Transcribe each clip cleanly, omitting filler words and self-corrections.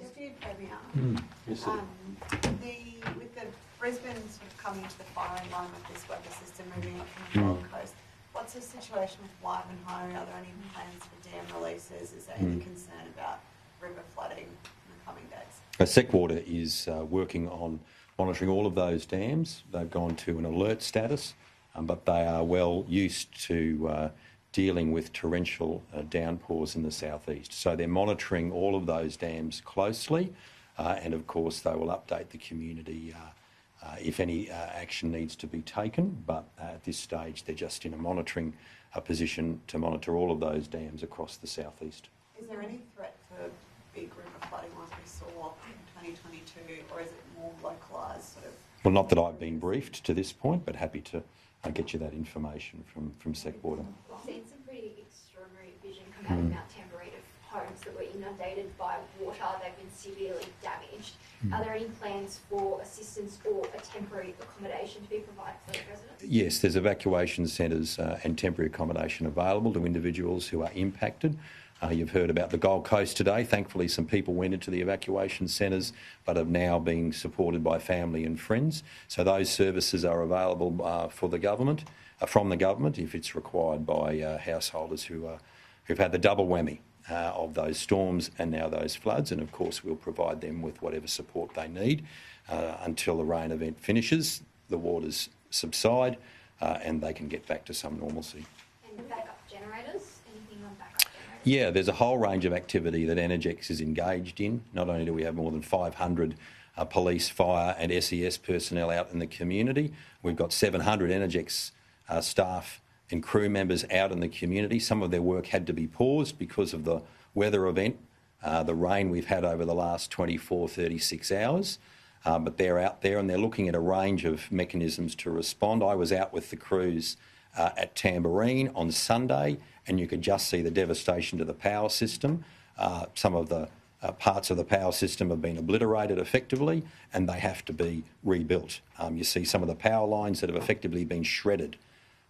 Deputy Premier, Yes, with the Brisbane sort of coming to the firing line with this weather system moving up from the Gold Coast, what's the situation with Ivanhoe? Are there any plans for dam releases? Is there any concern about river flooding in the coming days? Seqwater is working on monitoring all of those dams. They've gone to an alert status, but they are well used to dealing with torrential downpours in the southeast. So they're monitoring all of those dams closely, and of course they will update the community if any action needs to be taken. But at this stage they're just in a monitoring position to monitor all of those dams across the southeast. Is there any threat for big river flooding like we saw in 2022, or is it more localised sort of? Well, not that I've been briefed to this point, but happy to get you that information from Seqwater. We've seen some pretty extraordinary vision come out of Mount Tamborine of homes that were inundated by water. They've been severely damaged. Are there any plans for assistance or a temporary accommodation to be provided for the residents? Yes, there's evacuation centres and temporary accommodation available to individuals who are impacted. You've heard about the Gold Coast today. Thankfully, some people went into the evacuation centres but have now been supported by family and friends. So those services are available for the government, from the government, if it's required by householders who've had the double whammy of those storms and now those floods. And of course, we'll provide them with whatever support they need until the rain event finishes, the waters subside, and they can get back to some normalcy. And backup generators? Anything on backup generators? Yeah, there's a whole range of activity that Energex is engaged in. Not only do we have more than 500 police, fire and SES personnel out in the community, we've got 700 Energex staff and crew members out in the community. Some of their work had to be paused because of the weather event, the rain we've had over the last 24, 36 hours. But they're out there and they're looking at a range of mechanisms to respond. I was out with the crews at Tamborine on Sunday, and you could just see the devastation to the power system. Some of the parts of the power system have been obliterated effectively, and they have to be rebuilt. You see some of the power lines that have effectively been shredded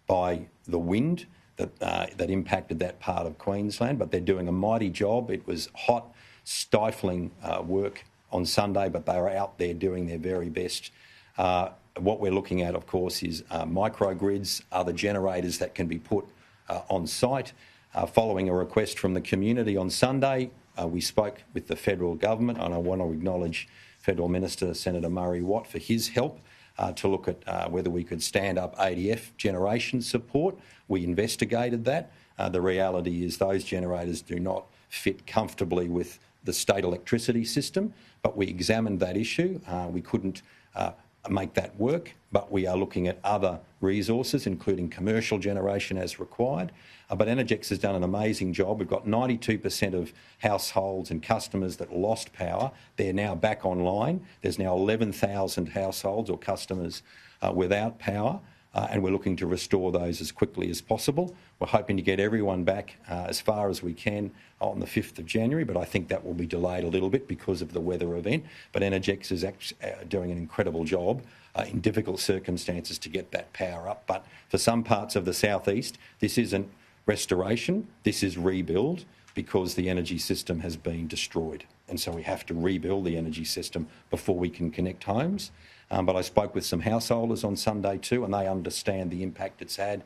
by the wind that impacted that part of Queensland, but they're doing a mighty job. It was hot, stifling work on Sunday, but they are out there doing their very best. What we're looking at, of course, is microgrids, other generators that can be put on site. Following a request from the community on Sunday, we spoke with the federal government, and I want to acknowledge Federal Minister Senator Murray Watt for his help to look at whether we could stand up ADF generation support. We investigated that. The reality is those generators do not fit comfortably with the state electricity system, but we examined that issue. We couldn't make that work, but we are looking at other resources, including commercial generation as required. But Energex has done an amazing job. We've got 92% of households and customers that lost power. They're now back online. There's now 11,000 households or customers without power, and we're looking to restore those as quickly as possible. We're hoping to get everyone back as far as we can on the 5th of January, but I think that will be delayed a little bit because of the weather event. But Energex is doing an incredible job in difficult circumstances to get that power up. But for some parts of the southeast, this isn't restoration, this is rebuild, because the energy system has been destroyed. And so we have to rebuild the energy system before we can connect homes. But I spoke with some householders on Sunday too, and they understand the impact it's had.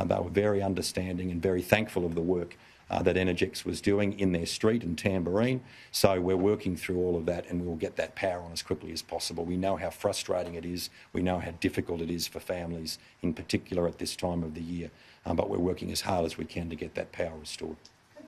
They were very understanding and very thankful of the work that Energex was doing in their street in Tamborine. So we're working through all of that, and we will get that power on as quickly as possible. We know how frustrating it is. We know how difficult it is for families, in particular at this time of the year. But we're working as hard as we can to get that power restored.